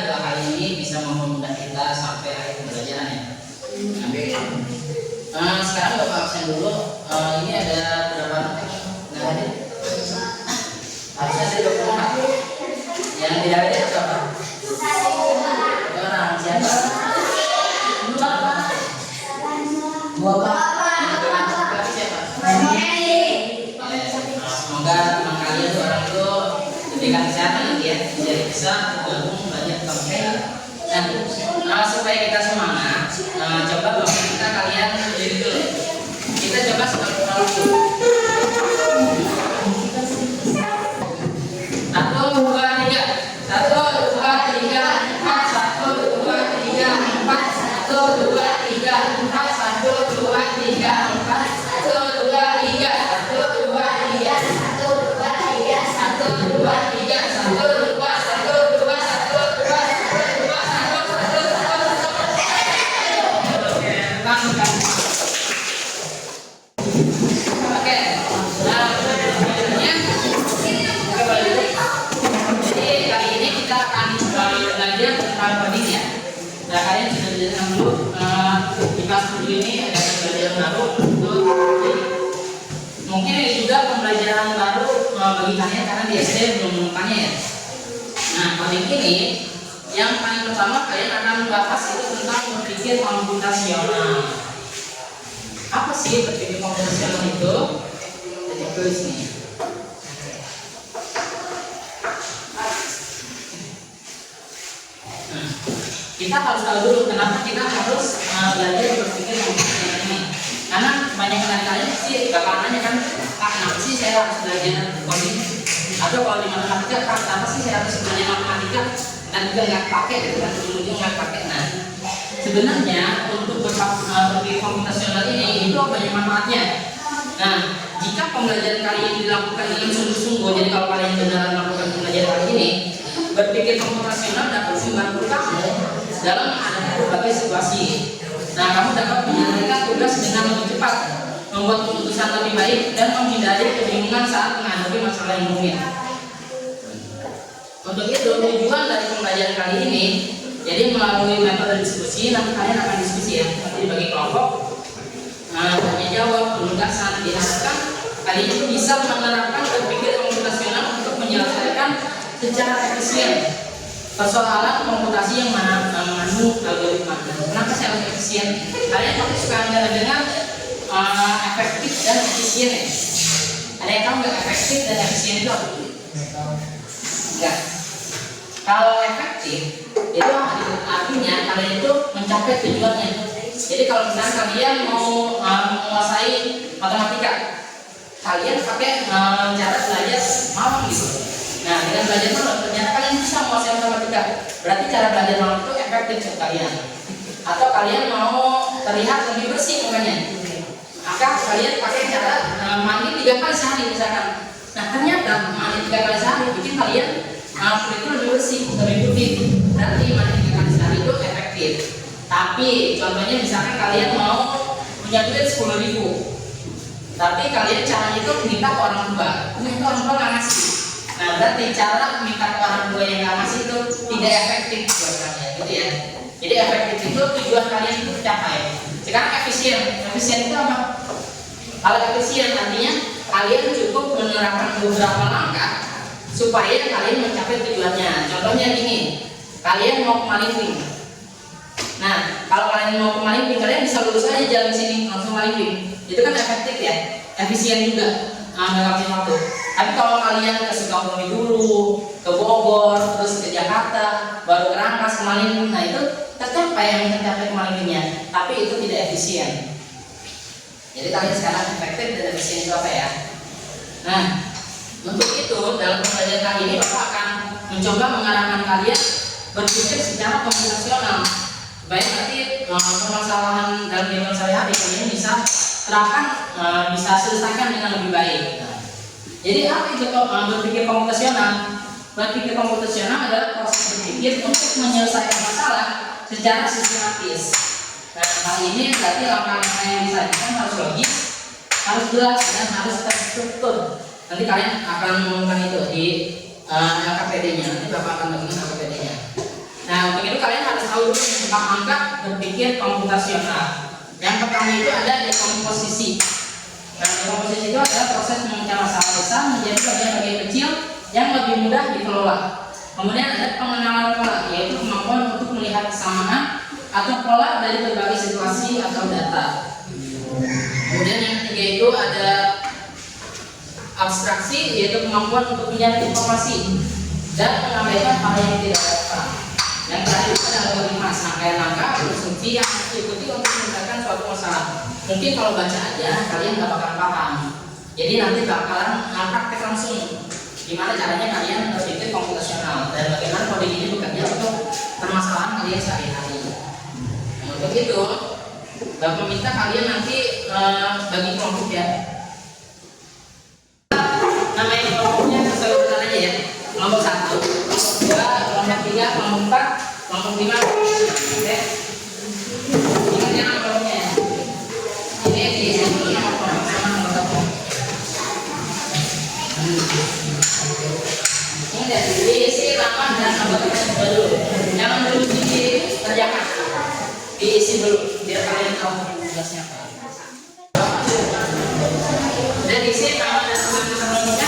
doa kali ini bisa mempermudah kita sampai akhir pembelajaran ya. Amin. Sekarang Bapak absen dulu. Ini ada berapa anak nggak hadir? Harusnya ada 24. Yang tidak hadir siapa? Orang siapa? Bapak. Siapa? Semoga teman kalian tuh orang itu diberikan kesehatan nanti ya, jadi bisa bergabung banyak teman. Nah, supaya kita semangat, coba Bapak kita kalian berdiri dulu. Kita coba sebentar dulu. 1, 2, 3. 1, 2, 3, 4. 1, 2, 3, 4. 1, 2, 3, 4. 1, 2, 3, 4. 1, 2, 3. 1, 2, 3. 1, 2, 3. 1, 2, 3. 1, 2, Nah, kalian sudah belajar dulu di kelas 7 ini ada pembelajaran baru untuk mungkin ini juga pembelajaran baru bagi kalian karena di SD belum menemukannya ya. Nah, kali ini yang paling pertama kalian akan membahas itu tentang berpikir komputasional. Apa sih berpikir komputasional itu? Kita tulis nih. Kita harus tahu dulu kenapa kita harus belajar berpikir komputasional ini. Karena kebanyakan dari kalian pasti bakal nanya kan, Kak, kenapa sih saya harus belajar coding? Atau kalau di matematika, Kak, kenapa sih saya harus belajar matematika? Dan juga nggak pakai, dan ujung-ujung nggak pakai. Nah, sebenarnya untuk berpikir komputasional ini itu banyak manfaatnya. Nah, jika pembelajaran kali ini dilakukan dengan sungguh-sungguh, jadi kalau kalian benar melakukan pembelajaran kali ini, berpikir komputasional dapat membantu kamu dalam menghadapi berbagai situasi. Nah, kamu dapat menyelesaikan tugas dengan lebih cepat, membuat keputusan lebih baik, dan menghindari kebingungan saat menghadapi masalah yang rumit. Untuk itu, tujuan dari pembelajaran kali ini, jadi melalui metode diskusi, nanti kalian akan diskusi ya, nanti dibagi kelompok, tanya jawab, penugasan, diharapkan kalian itu bisa menerapkan berpikir komputasional untuk menyelesaikan secara efisien persoalan komputasi yang mengandung algoritma. Kenapa saya harus efisien? Kalian pasti suka dengar efektif dan efisien ya? Ada yang tahu nggak efektif dan efisien itu apa? Enggak. Kalau efektif itu artinya kalian itu mencapai tujuannya. Jadi kalau misalnya kalian mau menguasai matematika, kalian pakai cara belajar malam gitu. Nah, dengan belajar malam ternyata kalian bisa menguasai matematika. Berarti cara belajar malam itu efektif untuk kalian. Atau kalian mau terlihat lebih bersih mukanya, maka kalian pakai cara mandi 3 kali sehari misalkan. Nah, ternyata mandi 3 kali sehari bikin kalian kulit itu lebih bersih, lebih putih. Berarti mandi 3 kali sehari itu efektif. Tapi contohnya misalkan kalian mau punya duit 10.000, tapi kalian caranya itu minta ke orang tua. Itu orang tua nggak ngasih. Nah, berarti cara minta ke orang tua yang nggak ngasih itu tidak efektif buat kalian, gitu ya. Jadi efektif itu tujuan kalian itu tercapai. Sekarang efisien, efisien itu apa? Kalau efisien artinya kalian cukup menerapkan beberapa langkah supaya kalian mencapai tujuannya. Contohnya gini, kalian mau ke Malingping. Nah, kalau kalian mau ke Malingping, kalian bisa lurus aja jalan sini langsung Malingping. Itu kan efektif ya, efisien juga. Menghabiskan waktu. Tapi kalau kalian ke Sukabumi dulu, ke Bogor, terus ke Jakarta, baru ke Rangkas, ke Malingping, nah itu tercapai yang tercapai ke Malingpingnya, tapi itu tidak efisien. Jadi kalian sekarang efektif dan efisien itu apa ya? Nah, untuk itu dalam pembelajaran kali ini Bapak akan mencoba mengarahkan kalian berpikir secara komputasional. Baik nanti permasalahan dalam kehidupan sehari-hari kalian bisa terapkan, bisa selesaikan dengan lebih baik. Nah, jadi apa itu berpikir komputasional? Berpikir komputasional adalah proses berpikir untuk menyelesaikan masalah secara sistematis. Nah, hal ini berarti langkah-langkah yang disajikan harus logis, harus jelas, dan harus terstruktur. Nanti kalian akan menemukan itu di LKPD-nya. Nanti Bapak akan temukan LKPD-nya. Nah, Nah, begitu kalian harus tahu dulu angka berpikir komputasional. Yang pertama itu ada dekomposisi. Nah, dekomposisi itu adalah proses memecah masalah besar menjadi bagian-bagian kecil yang lebih mudah dikelola. Kemudian ada pengenalan pola, yaitu kemampuan untuk melihat kesamaan atau pola dari berbagai situasi atau data. Kemudian yang ketiga itu ada abstraksi, yaitu kemampuan untuk mencari informasi dan mengabaikan hal yang tidak relevan. Yang terakhir itu ada algoritma, serangkaian langkah berfungsi yang diikuti untuk menyelesaikan suatu masalah. Mungkin kalau baca aja kalian nggak bakal paham. Jadi nanti bakalan praktek langsung gimana caranya kalian berpikir komputasional dan bagaimana kode ini bekerja untuk permasalahan kalian sehari-hari. Nah, untuk itu Bapak minta kalian nanti bagi kelompok ya. Namanya kelompoknya sesuai urutan aja ya. Kelompok 1, kelompok 2, kelompok 3, kelompok 4, kelompok 5. Oke. Ingat ya nama kelompoknya. Ini di sini nama kelompok sama nomor kelompok. Ini dari diisi nama dan nomor kelompok dulu. Jangan dulu dikerjakan. Diisi dulu biar kalian tahu tugasnya apa. Dan diisi nama dan nomor kelompoknya.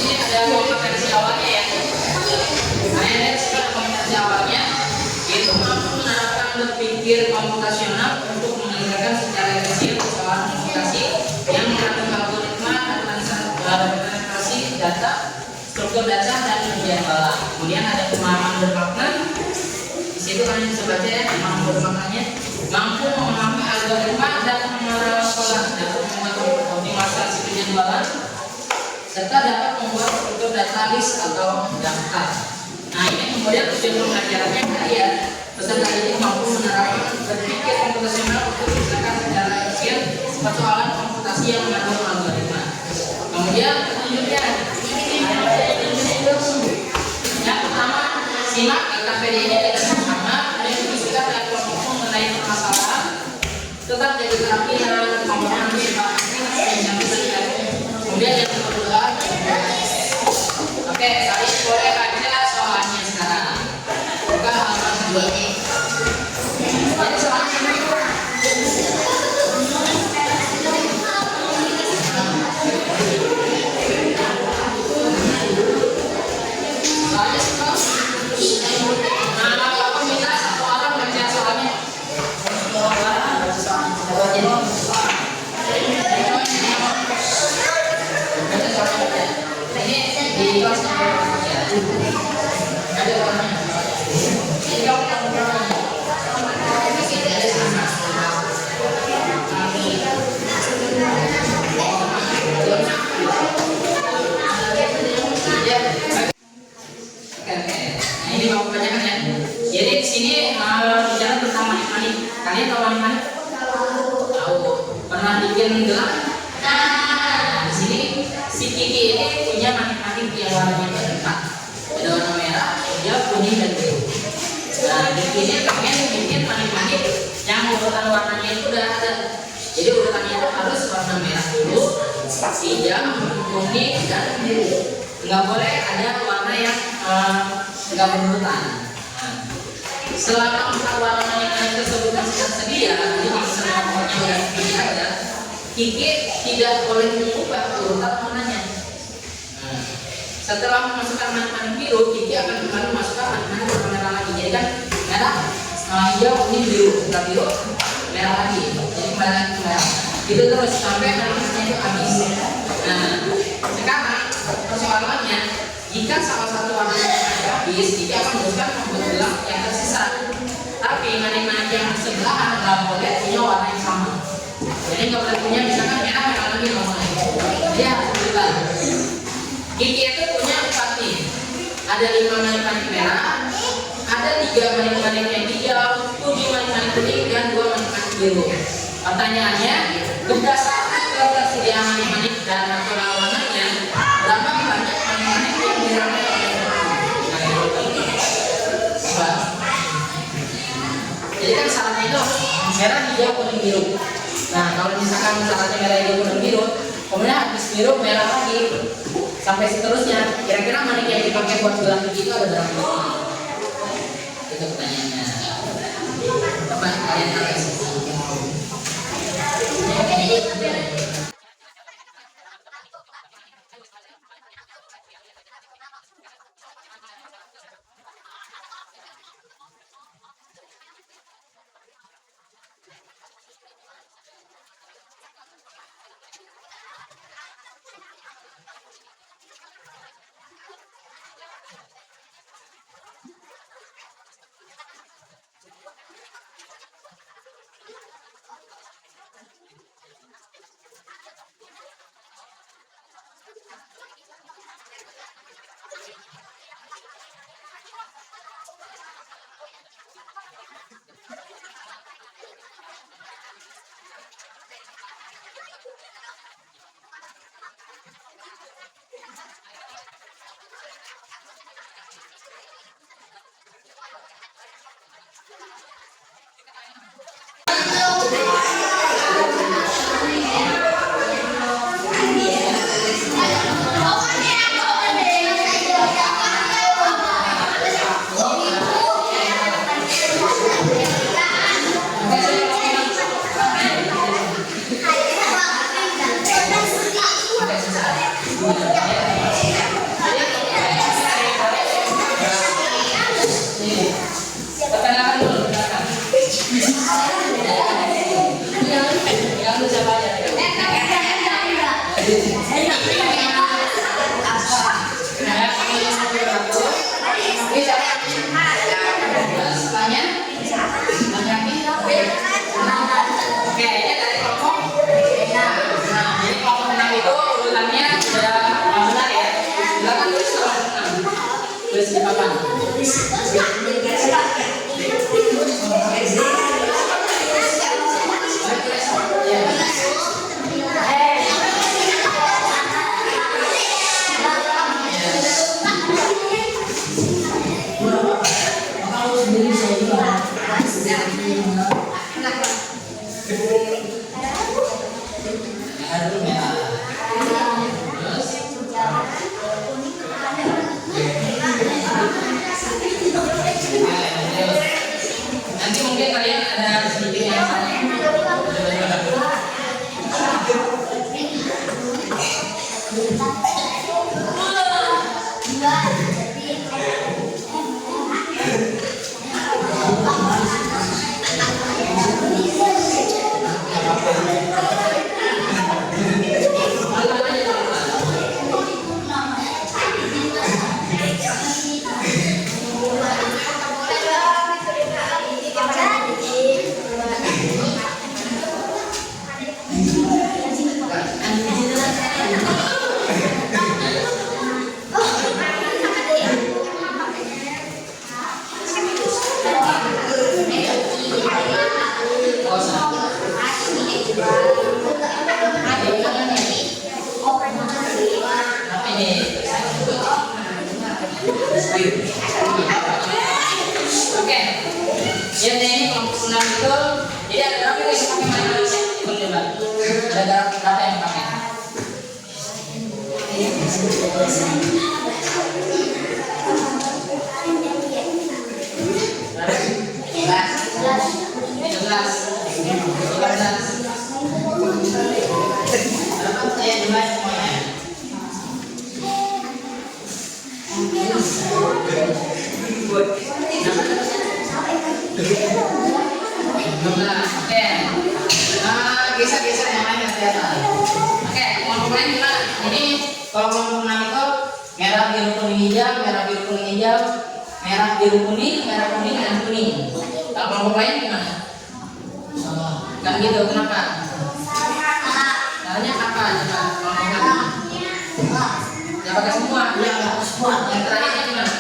Ini ada kompetensi awalnya ya. Kompetensi awalnya yaitu mampu menerapkan berpikir komputasional untuk menyelesaikan secara efisien persoalan komputasi yang mengandung algoritma, representasi data, struktur data dan pengerjaan bala. Kemudian ada pemahaman bermakna. Di situ kalian bisa baca ya pemahaman bermaknanya. Mampu memahami algoritma dan mengenal pola dapat membuat optimalisasi penjadwalan serta dapat membuat struktur database atau daftar. Nah, ini kemudian tujuan pembelajarannya kalian peserta ini mampu menerapkan berpikir komputasional untuk menyelesaikan secara efisien persoalan komputasi yang mengandung algoritma. Kemudian petunjuknya yang pertama, simak LKPD ini dengan sama mendiskusikan dan kelompok mengenai permasalahan, tetap jaga kerapian, komponen kemudian yang kedua, oke, kalian boleh baca soalnya sekarang. Buka halaman 2 ini. Jadi soalnya nah, Bapak minta satu orang baca soalnya. Ini di kelas ada orangnya. Ini kamu yang berani. Ada sama. Nah, ini mau bacakan ya. Jadi di sini bicara tentang manik-manik. Kalian tahu manik-manik? Tahu. Pernah bikin gelang? Nah, di sini si Kiki ini punya manik-manik yang warnanya berempat. Ada warna merah, hijau, kuning, dan biru. Nah, di sini pengen bikin manik-manik yang urutan warnanya itu udah ada. Jadi urutannya itu harus warna merah dulu, hijau, kuning, dan biru. Nggak boleh ada warna yang nggak berurutan. Selama 4 warna manik-manik tersebut masih tersedia, jadi maksudnya pokoknya udah ada, Kiki tidak boleh mengubah urutan warnanya. Setelah memasukkan manik-manik biru, Kiki akan kembali memasukkan manik-manik warna merah lagi. Jadi kan merah, hijau, kuning, biru, setelah biru, merah lagi. Jadi kembali lagi ke merah. Gitu terus sampai manik-maniknya itu habis. Nah, sekarang persoalannya, jika salah satu warnanya habis, Kiki akan berusaha membuat gelang yang tersisa. Tapi manik-manik yang sebelahan nggak boleh punya warna yang sama. Jadi nggak boleh punya misalkan merah lagi nggak boleh. Dia harus berubah. Kiki itu punya 4 nih. Ada 5 manik-manik merah, ada 3 manik-manik yang hijau, 7 manik-manik kuning, dan 2 manik-manik biru. Pertanyaannya, berdasarkan ketersediaan manik-manik dan natural warnanya, berapa banyak manik-manik yang diramai oleh jadi kan syaratnya itu merah, hijau, kuning, biru. Nah, kalau misalkan syaratnya merah, hijau, kuning, biru, kemudian habis biru merah lagi. sampai seterusnya. Kira-kira manik yang dipakai buat gelang gigi itu ada berapa? Itu pertanyaannya. Coba kalian analisis. Nanti mungkin kalian ada sedikit yang oke, jadi ini kelompok 6 itu, jadi ada berapa yang pakai mayoritas? Hitung coba. Ada berapa yang pakai? Oke, geser-geser yang lain kelihatan. Oke, kelompok lain gimana? Jadi kalau kelompok 6 itu merah, biru, kuning, hijau, merah, biru, kuning, hijau, merah, biru, kuning, merah, kuning, dan kuning. Kalau kelompok lain gimana? Kan gitu, kenapa? Caranya apa? Coba kelompok lain. Ya pakai semua. Ya semua. Yang terakhirnya gimana?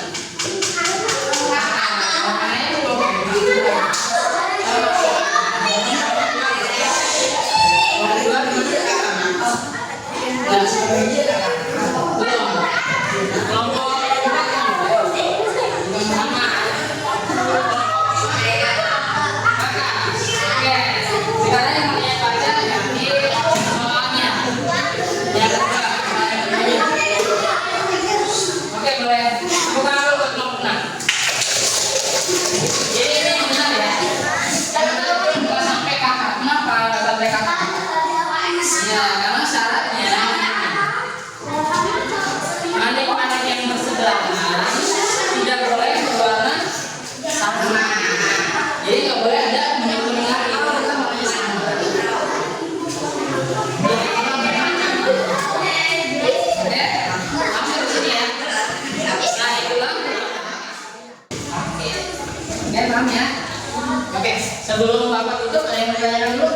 Sebelum Bapak tutup, ada yang mau tanyakan dulu?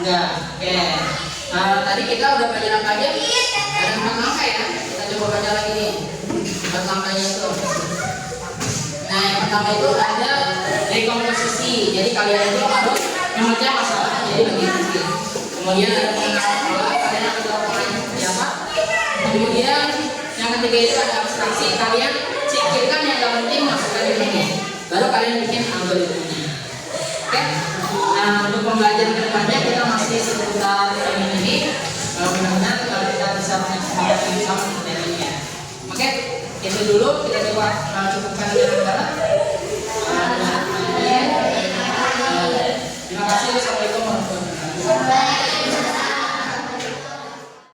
Enggak. Oke. Nah, tadi kita udah belajar apa aja? Ada 4 langkah ya. Kita coba baca lagi nih. 4 langkahnya itu. Nah, yang pertama itu ada rekomposisi. Jadi kalian itu harus memecah masalah jadi bagi kecil. Kemudian ada pengenalan pola. Kalian harus tahu polanya seperti apa. Kemudian yang ketiga itu ada abstraksi. Kalian singkirkan yang gak penting, masukkan di sini. Baru kalian bikin algoritmanya. Oke. Nah, untuk pembelajaran kedepannya kita masih seputar ini. Mudah-mudahan kita bisa mengeksploitasi sama materinya. Oke, itu dulu kita coba cukupkan.